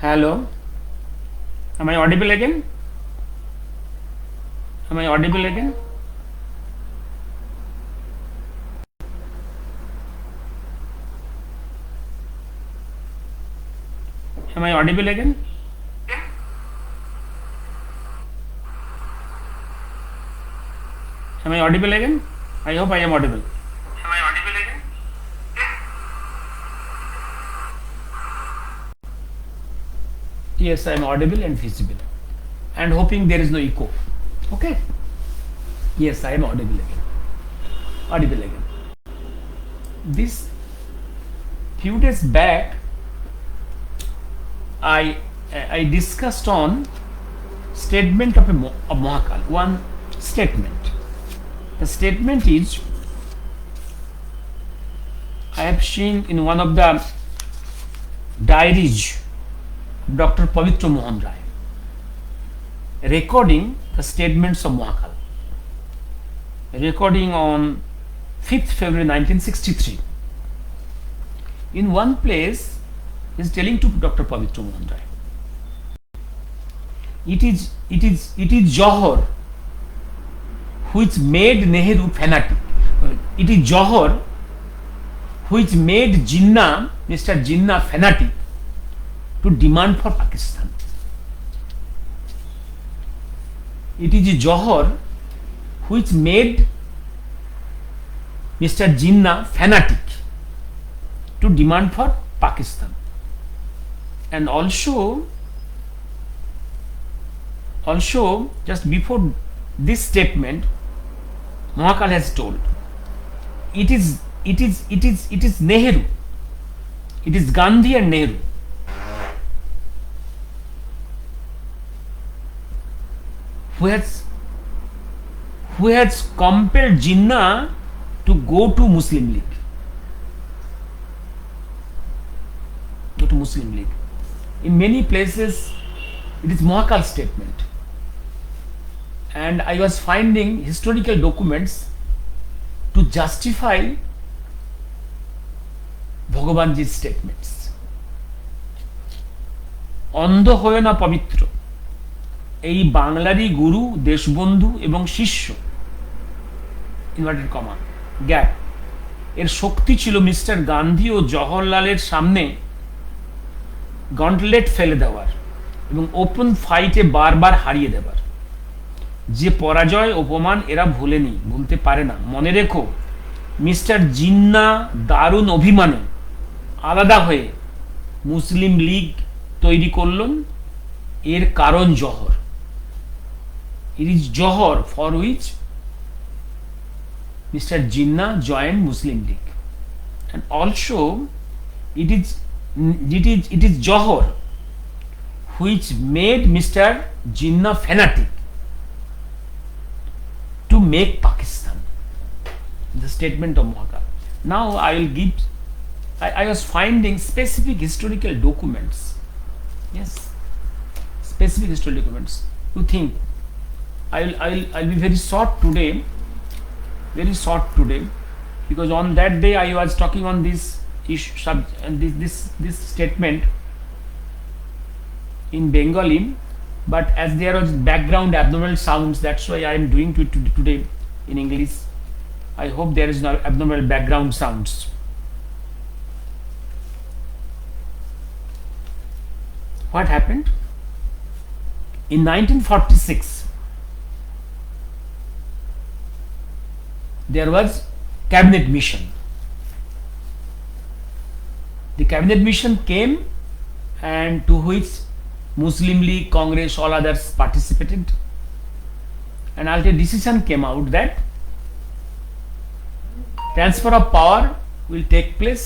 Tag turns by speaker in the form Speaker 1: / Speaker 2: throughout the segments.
Speaker 1: Hello, am I audible again? Am I audible again? Am I audible again? Am I audible again? I hope I am audible. Am I audible again? Yes, I am audible and visible, and hoping there is no echo. Okay. Yes, I am audible again. Audible again. This few days back, I discussed on statement of Mahakal. One statement. The statement is, I have seen in one of the diaries, Dr. Pavitra Mohan Rai, recording the statements of Mahakal, recording on 5th February 1963. In one place, he is telling to Dr. Pavitra Mohan Rai, it is Jahar which made Nehru fanatic. It is Jahar which made Jinnah, Mr. Jinnah, fanatic to demand for Pakistan. It is Jahar which made Mr. Jinnah fanatic to demand for Pakistan. And also just before this statement, Mahakal has told, it is Nehru, it is Gandhi and Nehru who has compelled Jinnah to go to Muslim League. In many places, it is Mahakal's statement. And I was finding historical documents to justify Bhagavanji's statements. অন্ধ হয়ে না পবিত্র, এই বাংলারই গুরু, দেশবন্ধু এবং শিষ্য, inverted comma, gap, এর শক্তি ছিল mister Gandhi ও জওহরলালের সামনে গন্টলেট ফেলে দেওয়ার এবং ওপেন ফাইটে বারবার হারিয়ে দেবার। যে পরাজয় অপমান এরা ভুলতে পারে না। মনে রেখো, মিস্টার জিন্নাহ দারুণ অভিমানে আলাদা হয়ে মুসলিম লীগ তৈরি করলেন। এর কারণ জহর। It is Johor for which Mr. Jinnah joined Muslim League, and also it is Johor which made Mr. Jinnah fanatic to make Pakistan. The statement of Mahakal. Now I will give. I was finding specific historical documents. Yes, specific historical documents. You think I'll be very short today, because on that day I was talking on this issue, this statement in Bengali, but as there was background abnormal sounds, that's why I am doing it today in English. I hope there is no abnormal background sounds. What happened? In 1946, there was cabinet mission. The cabinet mission came, and to which Muslim League, Congress, all others participated, and ultimately decision came out that transfer of power will take place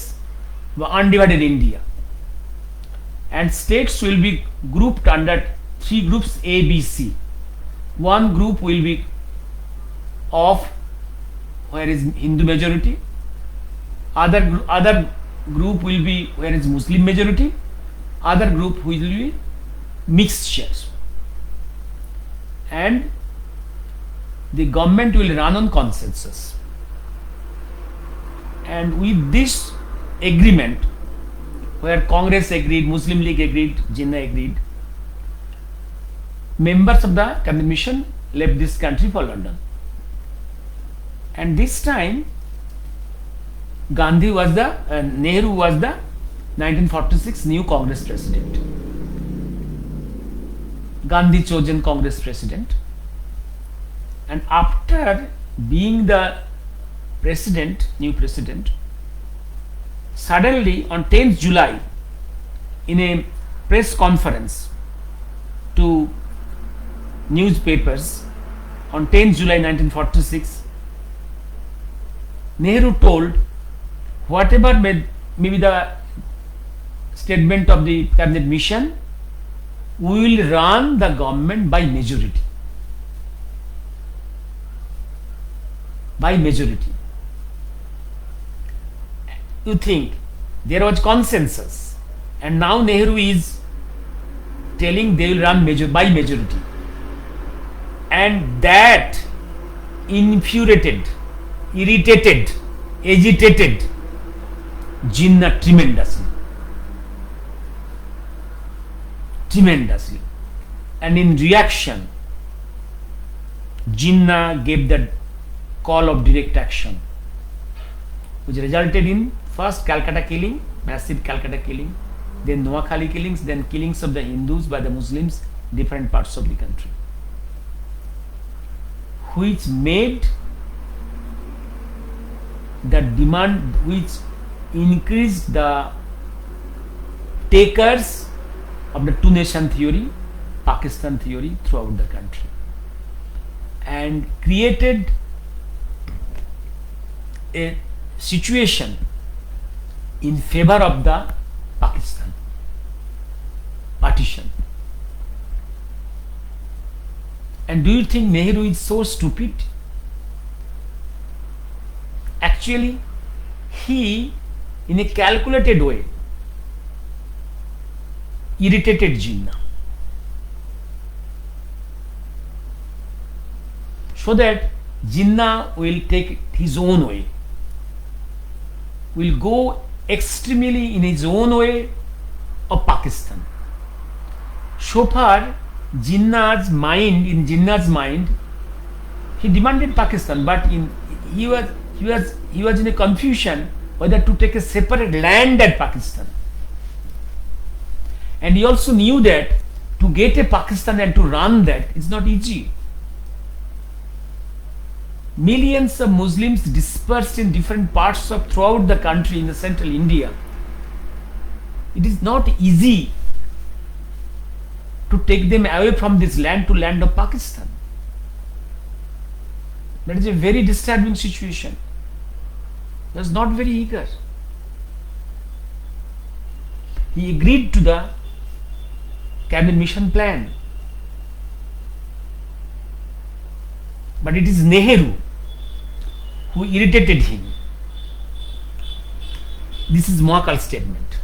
Speaker 1: for undivided India, and states will be grouped under 3 groups A, B, C. One group will be of where is Hindu majority, other group will be where is Muslim majority, other group will be mixed shares, and the government will run on consensus. And with this agreement, where Congress agreed, Muslim League agreed, Jinnah agreed. Members of the cabinet mission left this country for London. And this time, Nehru was the 1946 new Congress president. Gandhi chosen Congress president. And after being the president, new president, suddenly on 10th July, in a press conference to newspapers on 10th July 1946, Nehru told whatever may be the statement of the cabinet mission, we will run the government by majority. By majority. You think there was consensus, and now Nehru is telling they will run by majority, and that infuriated, irritated, agitated Jinnah tremendously. And in reaction, Jinnah gave the call of direct action, which resulted in first Calcutta killing, massive Calcutta killing, then Noakhali killings, then killings of the Hindus by the Muslims in different parts of the country, which made the demand, which increased the takers of the two nation theory, Pakistan theory, throughout the country, and created a situation in favor of the Pakistan partition. And do you think Nehru is so stupid? Actually, he, in a calculated way, irritated Jinnah, so that Jinnah will take his own way, will go extremely in his own way of Pakistan. So far, in Jinnah's mind, he demanded Pakistan, but he was in a confusion whether to take a separate land at Pakistan. And he also knew that to get a Pakistan and to run that is not easy. Millions of Muslims dispersed in different parts of throughout the country in the central India. It is not easy to take them away from this land to land of Pakistan. That is a very disturbing situation. He was not very eager. He agreed to the cabinet mission plan. But it is Nehru who irritated him. This is Mahakal's statement.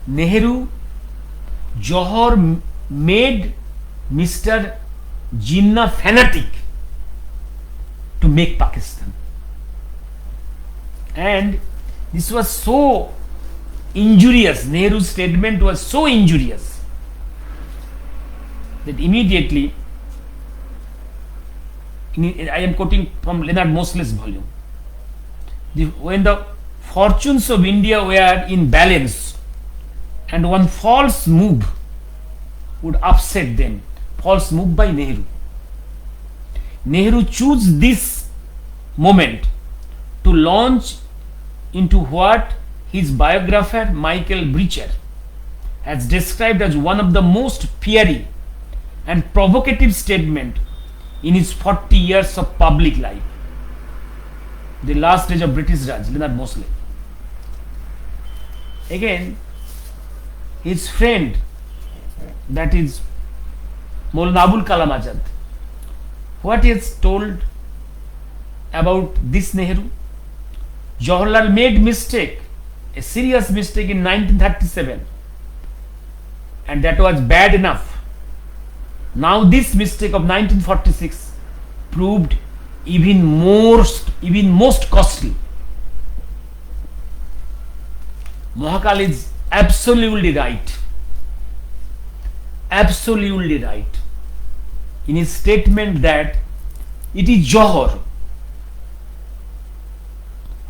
Speaker 1: Nehru, Jahar made Mr. Jinnah fanatic to make Pakistan. And this was so injurious, Nehru's statement was so injurious, that immediately, I am quoting from Leonard Mosley's volume, when the fortunes of India were in balance and one false move would upset them, false move by Nehru. Nehru chose this moment to launch into what his biographer Michael Brecher has described as one of the most fiery and provocative statements in his 40 years of public life. The last stage of British Raj, Leonard Mosley. Again, his friend, that is Maulana Abul Kalam Azad, what he has told about this Nehru? Jawaharlal made mistake, a serious mistake in 1937, and that was bad enough. Now this mistake of 1946 proved even most costly. Mahakal is absolutely right. Absolutely right in his statement that it is Jahar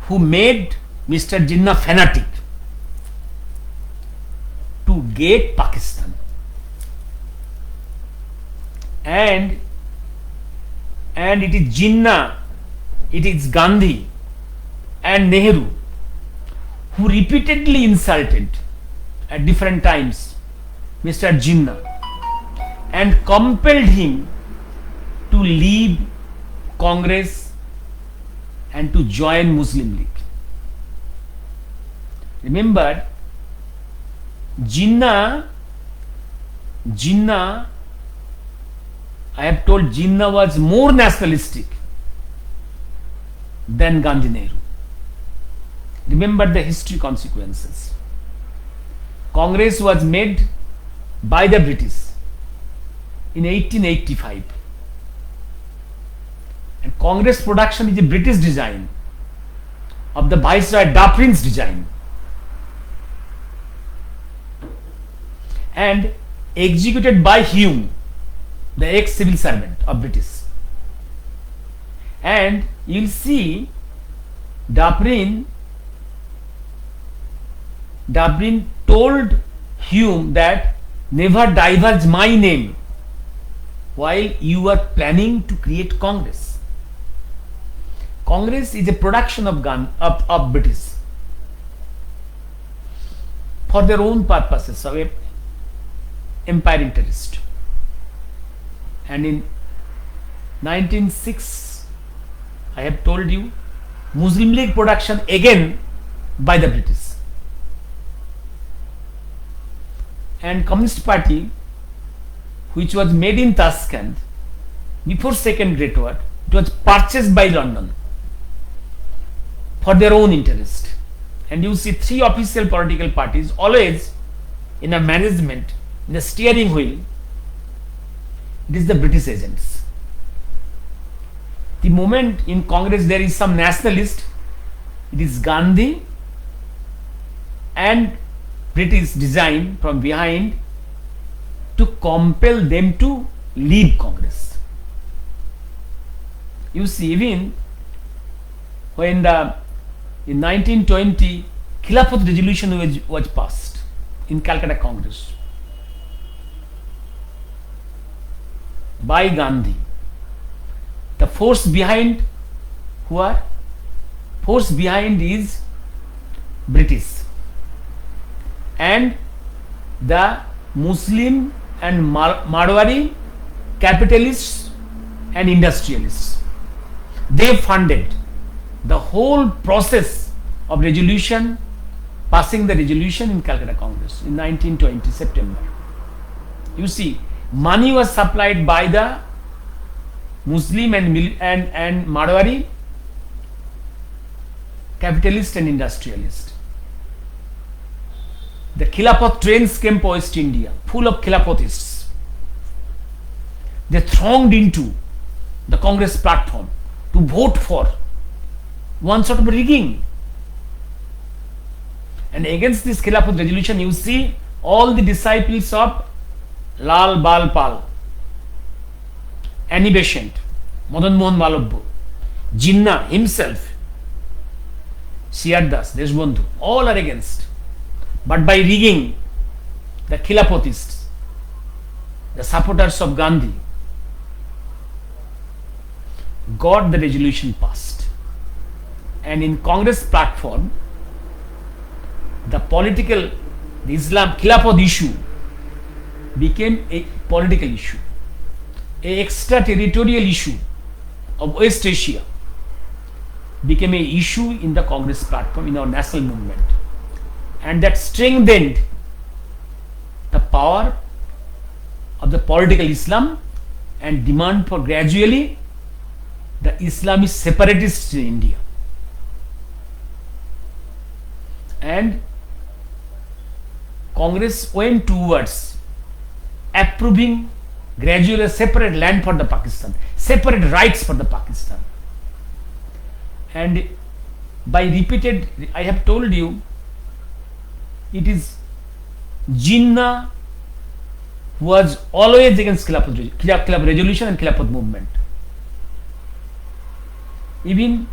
Speaker 1: who made Mr. Jinnah fanatic to get Pakistan, and it is Jinnah, it is Gandhi and Nehru who repeatedly insulted at different times Mr. Jinnah and compelled him to leave Congress and to join Muslim League. Remember, Jinnah, I have told Jinnah was more nationalistic than Gandhi Nehru. Remember the history consequences. Congress was made by the British in 1885, and Congress production is a British design of the Viceroy Dufferin's design, and executed by Hume, the ex-civil servant of British. And you'll see Dufferin told Hume that never divulge my name while you are planning to create Congress. Congress is a production of British for their own purposes of empire interest. And in 1906, I have told you, Muslim League production again by the British. And Communist Party, which was made in Tashkent before Second Great War, it was purchased by London for their own interest. And you see three official political parties always in a management, in the steering wheel, it is the British agents. The moment in Congress there is some nationalist, it is Gandhi and British design from behind to compel them to leave Congress. You see, even when in 1920 Khilafat resolution was passed in Calcutta Congress by Gandhi, the force behind is British and the Muslim and Marwari capitalists and industrialists. They funded the whole process of resolution, passing the resolution in Calcutta Congress in 1920 September. You see, money was supplied by the Muslim and Marwari capitalist and industrialist. The Khilafat trains came to West India, full of Khilafatists. They thronged into the Congress platform to vote for one sort of rigging. And against this Khilafat resolution, you see all the disciples of Lal Bal Pal, Annie Besant, Madan Mohan Malabha, Jinnah himself, Siyar Das, Deshbandhu, all are against. But by rigging, the Khilafatists, the supporters of Gandhi, got the resolution passed. And in Congress platform, the Islam Khilafat issue became a political issue, a extraterritorial issue of West Asia became an issue in the Congress platform, in our national movement. And that strengthened the power of the political Islam and demand for gradually the Islamist separatists in India. And Congress went towards approving gradually a separate land for the Pakistan, separate rights for the Pakistan. And by repeated, I have told you, it is Jinnah who was always against Khilafat resolution and Khilafat movement. Even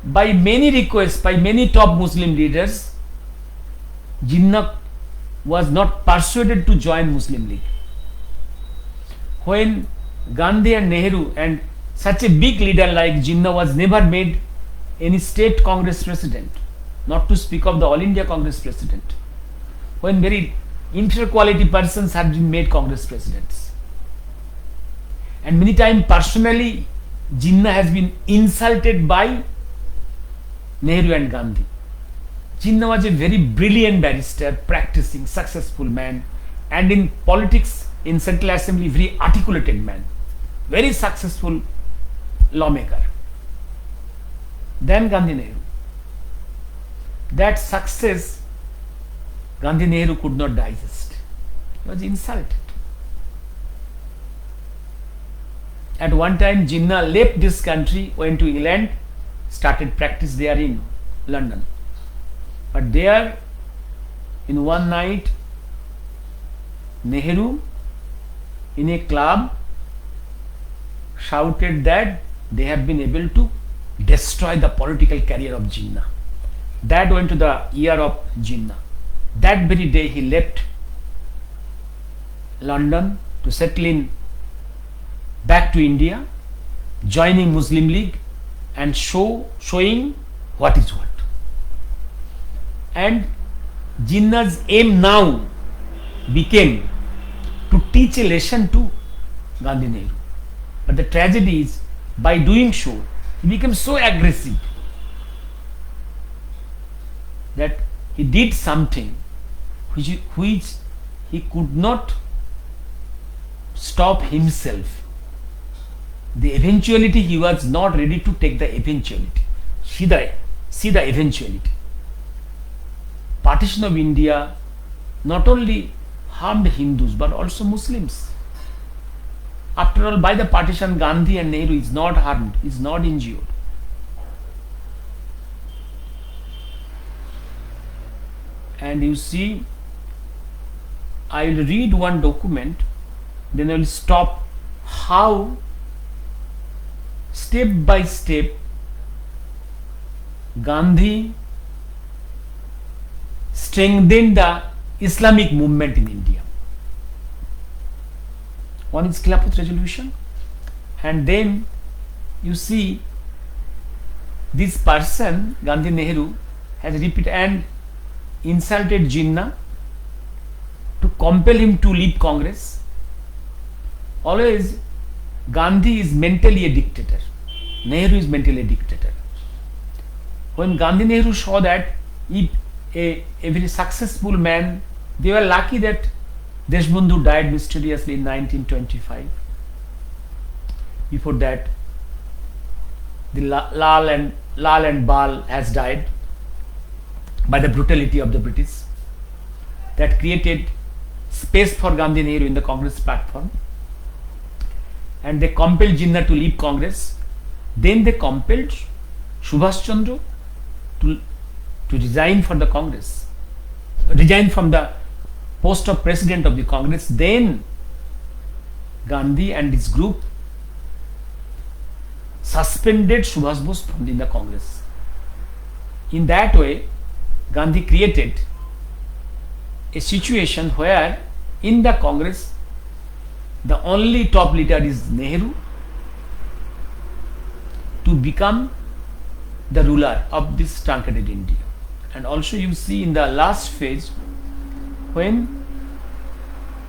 Speaker 1: by many requests by many top Muslim leaders, Jinnah was not persuaded to join Muslim League. When Gandhi and Nehru and such a big leader like Jinnah was never made any state Congress president, not to speak of the All India Congress president, when very inferior quality persons have been made Congress presidents. And many times personally Jinnah has been insulted by Nehru and Gandhi. Jinnah was a very brilliant barrister, practicing, successful man, and in politics in Central Assembly very articulated man, very successful lawmaker. Then Gandhi Nehru. That success Gandhi Nehru could not digest. He was insulted. At one time Jinnah left this country, went to England, started practice there in London. But there in one night Nehru in a club shouted that they have been able to destroy the political career of Jinnah. That went to the ear of Jinnah. That very day he left London to settle in back to India, joining Muslim League and showing what is what. And Jinnah's aim now became to teach a lesson to Gandhi Nehru. But the tragedy is, by doing so, he became so aggressive that he did something which he could not stop himself. The eventuality, he was not ready to take the eventuality. See the eventuality. Partition of India not only harmed Hindus but also Muslims. After all, by the partition, Gandhi and Nehru is not harmed, is not injured. And you see, I will read one document, then I will stop how step by step Gandhi strengthened the Islamic movement in India. One is Khilafat resolution, and then you see this person Gandhi Nehru has repeated and insulted Jinnah to compel him to leave Congress. Always Gandhi is mentally a dictator, Nehru is mentally a dictator. When Gandhi Nehru saw that if a very successful man, they were lucky that Deshbandhu died mysteriously in 1925. Before that, the Lal and Bal has died by the brutality of the British. That created space for Gandhi Nehru in the Congress platform, and they compelled Jinnah to leave Congress. Then they compelled Subhash Chandra to resign from the Congress, resign from the post of president of the Congress. Then Gandhi and his group suspended Subhash Bose from the Congress. In that way, Gandhi created a situation where in the Congress the only top leader is Nehru to become the ruler of this truncated India. And also you see in the last phase when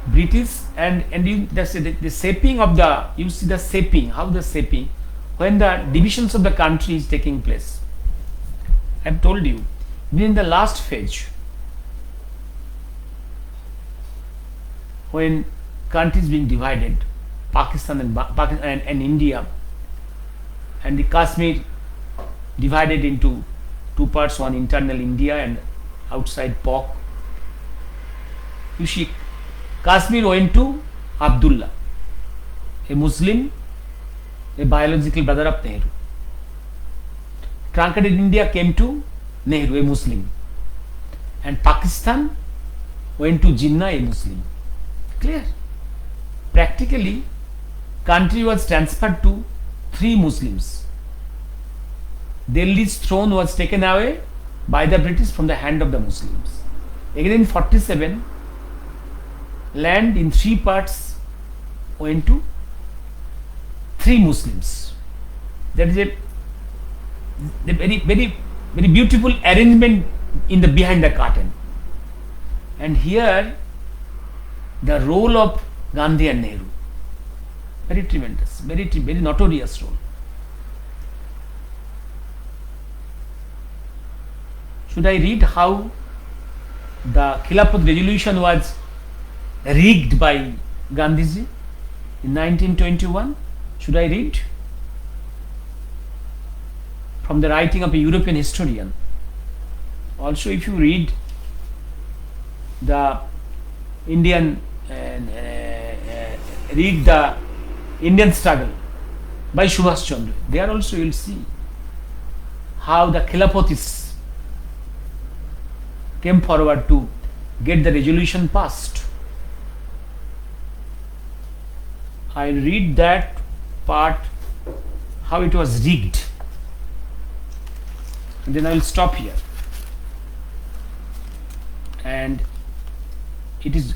Speaker 1: British and the shaping of the, you see the shaping, how the shaping, when the divisions of the country is taking place. I have told you, in the last phase, when countries being divided, Pakistan and India, and the Kashmir divided into two parts, one internal India and outside Pak. You see, Kashmir went to Abdullah, a Muslim, a biological brother of Nehru. Truncated India came to Nehru, a Muslim, and Pakistan went to Jinnah, a Muslim. Clear? Practically, country was transferred to 3 Muslims. Delhi's throne was taken away by the British from the hand of the Muslims. Again in 47, land in 3 parts went to 3 Muslims. That is a very beautiful arrangement in the behind the curtain. And here the role of Gandhi and Nehru, very tremendous, very notorious role. Should I read how the Khilafat resolution was rigged by Gandhiji in 1921? Should I read from the writing of a European historian? Also, if you read the Indian read the Indian struggle by Subhash Chandra, there also you will see how the Khilafatists came forward to get the resolution passed. I read that part, how it was rigged, and then I will stop here. And it is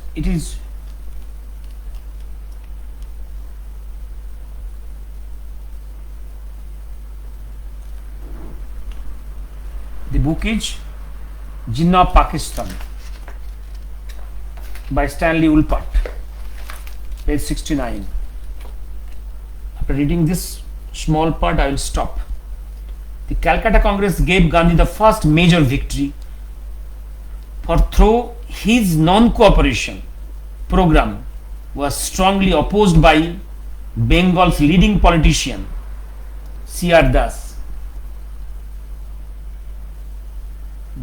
Speaker 1: the book is Jinnah of Pakistan by Stanley Woolpert, page 69. After reading this small part, I will stop. The Calcutta Congress gave Gandhi the first major victory, for through his non-cooperation program was strongly opposed by Bengal's leading politician C.R. Das.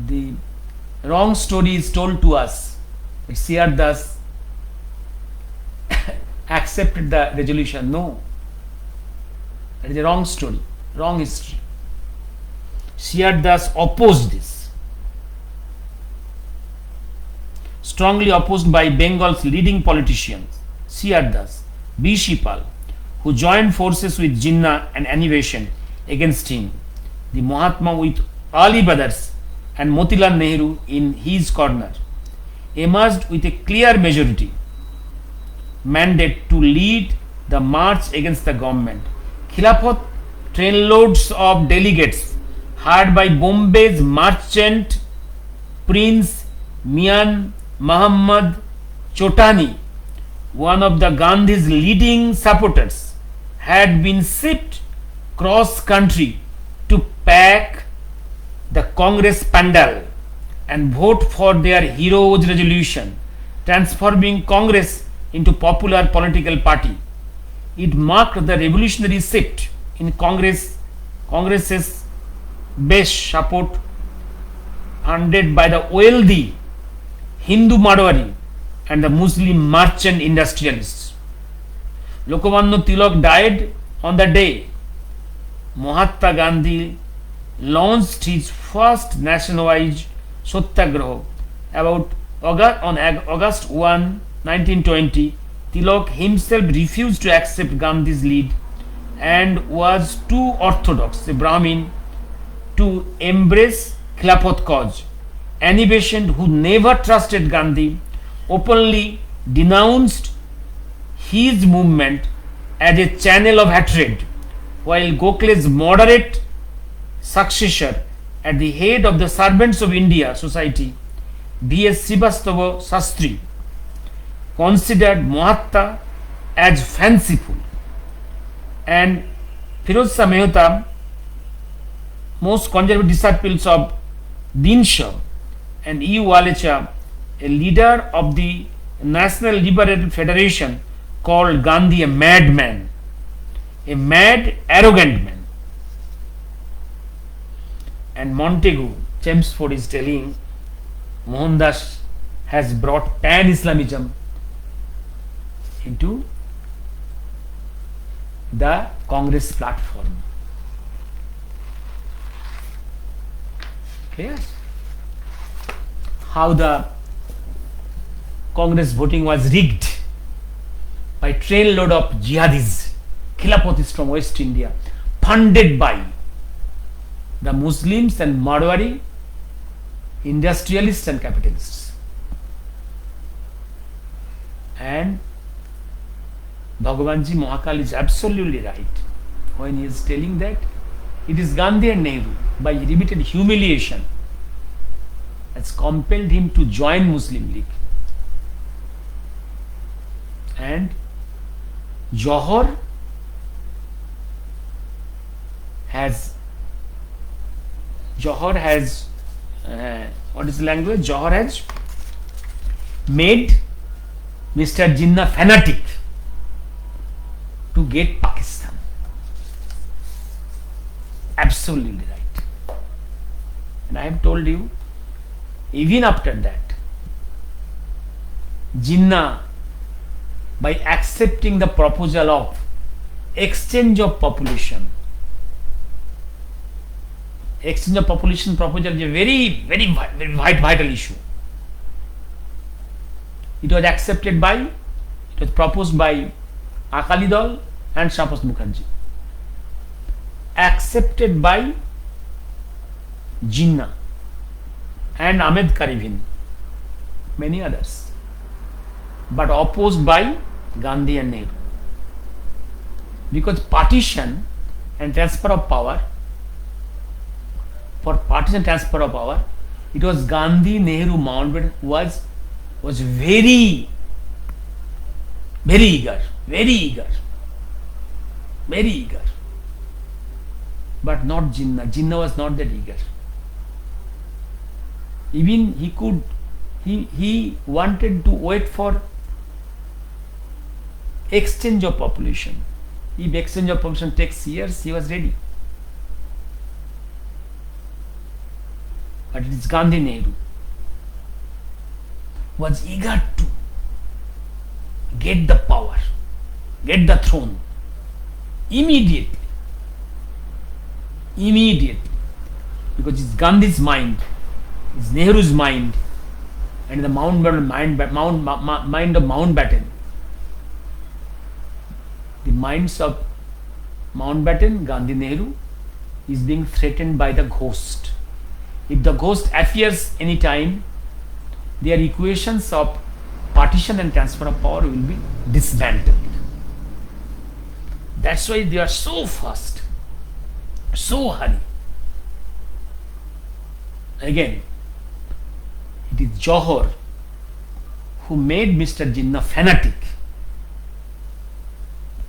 Speaker 1: The wrong story is told to us that C.R. Das accepted the resolution. No, that is a wrong story, wrong history. C.R. Das opposed this, strongly opposed by Bengal's leading politicians C.R. Das, B. Shipal, who joined forces with Jinnah and Animation against him. The Mahatma, with Ali brothers and Motilal Nehru in his corner, emerged with a clear majority mandate to lead the march against the government. Khilafat trainloads of delegates hired by Bombay's merchant Prince Mian Muhammad Chotani, one of the Gandhi's leading supporters, had been shipped cross country to pack the Congress pandal and vote for their hero's resolution, transforming Congress into popular political party. It marked the revolutionary shift in Congress's base support, funded by the wealthy Hindu Marwari and the Muslim merchant industrialists. Lokmaન્ય Tilak died on the day Mahatma Gandhi launched his first nationwide Satyagraha on August 1, 1920. Tilak himself refused to accept Gandhi's lead and was too orthodox a Brahmin to embrace Khilafat cause. Animation, who never trusted Gandhi, openly denounced his movement as a channel of hatred, while Gokhale's moderate successor at the head of the Servants of India Society, B.S. Srivastava Sastri, considered Mahatma as fanciful, and Firoz Shah Mehta, most conservative disciples of Dinshaw, and E. Walecha, a leader of the National Liberal Federation, called Gandhi a madman, a mad, arrogant man. And Montagu, Chelmsford, is telling Mohandas has brought pan-Islamism into the Congress platform. Clear? How the Congress voting was rigged by trainload of jihadis, khilafatis from West India, funded by the Muslims and Marwari industrialists and capitalists. And Bhagavanji Mahakal is absolutely right when he is telling that it is Gandhi and Nehru, by repeated humiliation, has compelled him to join Muslim League. And Jahar has what is the language? Jahar has made Mr. Jinnah fanatic to get Pakistan. Absolutely right. And I have told you, even after that, Jinnah, by accepting the proposal of exchange of population proposal is a very vital issue. It was proposed by Akali Dal and Shapas Mukherjee, accepted by Jinnah and Ahmed Karivin, many others, but opposed by Gandhi and Nehru. Because partition and transfer of power, for partition and transfer of power, it was Gandhi, Nehru, Mountbatten was very eager, but not Jinnah. Jinnah was not that eager. Even he wanted to wait for exchange of population. If exchange of population takes years, he was ready. But it is Gandhi, Nehru was eager to get the power, get the throne immediately, because it's Gandhi's mind, it's Nehru's mind, and the mind of Mountbatten. The minds of Mountbatten, Gandhi, Nehru is being threatened by the ghost. If the ghost appears any time, their equations of partition and transfer of power will be dismantled. That's why they are so fast, so hurry. Again, it is Jahar who made Mr. Jinnah fanatic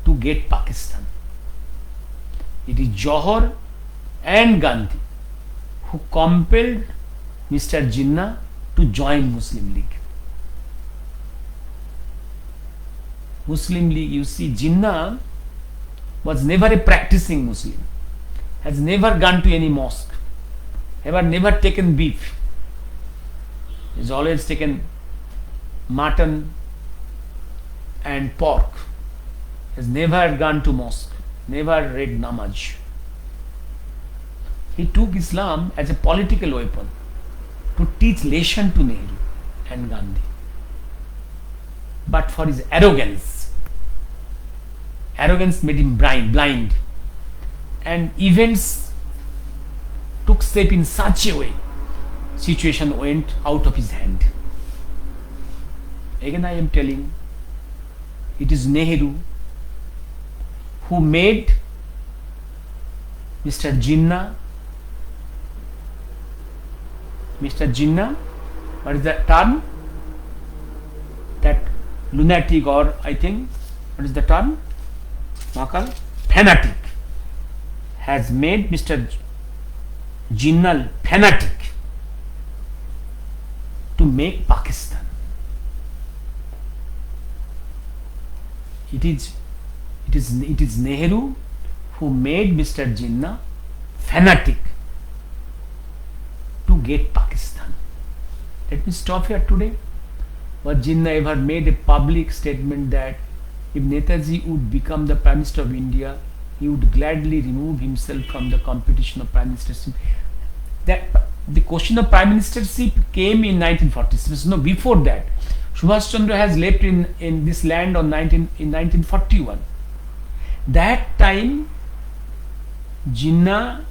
Speaker 1: to get Pakistan. It is Jahar and Gandhi who compelled Mr. Jinnah to join Muslim League. Muslim League, you see, Jinnah was never a practicing Muslim, has never gone to any mosque, never taken beef. He's always taken mutton and pork. Has never gone to mosque, never read namaz. He took Islam as a political weapon to teach lesson to Nehru and Gandhi. But for his arrogance made him blind, and events took shape in such a way, situation went out of his hand. Again I am telling, it is Nehru who made Mr. Jinnah, what is that term? That lunatic, or I think, what is the term? Mahakal? Fanatic. Has made Mr. Jinnah fanatic to make Pakistan. It is Nehru who made Mr. Jinnah fanatic to get Pakistan. Let me stop here today. But Jinnah ever made a public statement that if Netaji would become the Prime Minister of India, he would gladly remove himself from the competition of Prime Ministership. That the question of Prime Ministership came in 1946. No, before that, Subhash Chandra has left in this land in 1941. That time, Jinnah,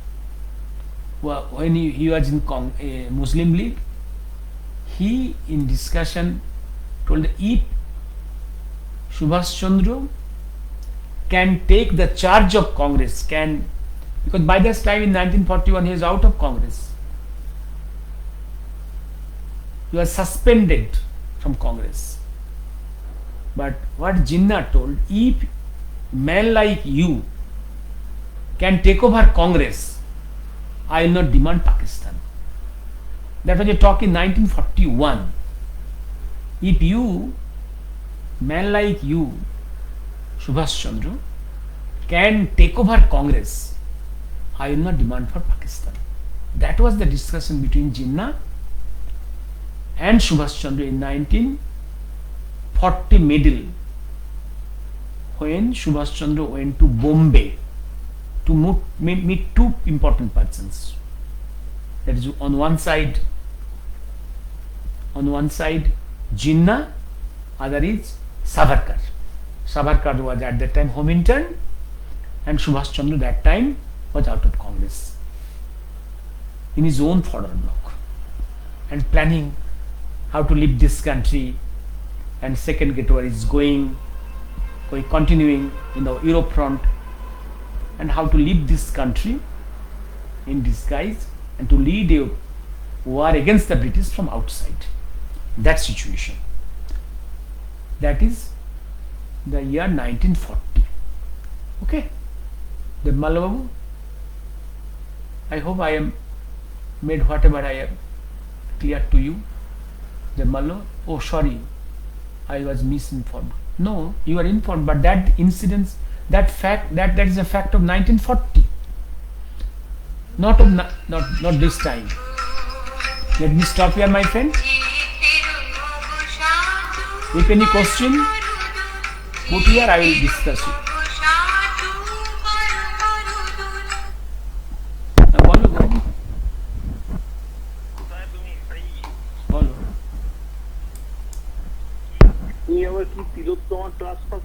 Speaker 1: when he was in Muslim League, he in discussion told if Subhash Chandra can take the charge of Congress, because by this time in 1941 he is out of Congress. He was suspended from Congress. But what Jinnah told, if man like you can take over Congress, I will not demand Pakistan. That was a talk in 1941. If you, man like you, Subhash Chandra, can take over Congress, I will not demand for Pakistan. That was the discussion between Jinnah and Subhash Chandra in 1940 middle, when Subhash Chandra went to Bombay to meet two important persons. That is on one side Jinnah, other is Savarkar. Savarkar was at that time home intern, and Subhash Chandra that time was out of Congress in his own fodder block and planning how to leave this country, and second get where is going continuing in the Europe front, and how to leave this country in disguise and to lead a war against the British from outside. That situation. That is the year 1940. Okay. The Malababu, I hope I am made whatever I have clear to you. The Mallo, oh sorry, I was misinformed. No, you are informed, but that incident, that fact, that is a fact of 1940. Not this time. Let me stop here, my friend. If any question, put here, I will discuss it. বলো
Speaker 2: তুমি আবার কি তিলোত্তমার transfer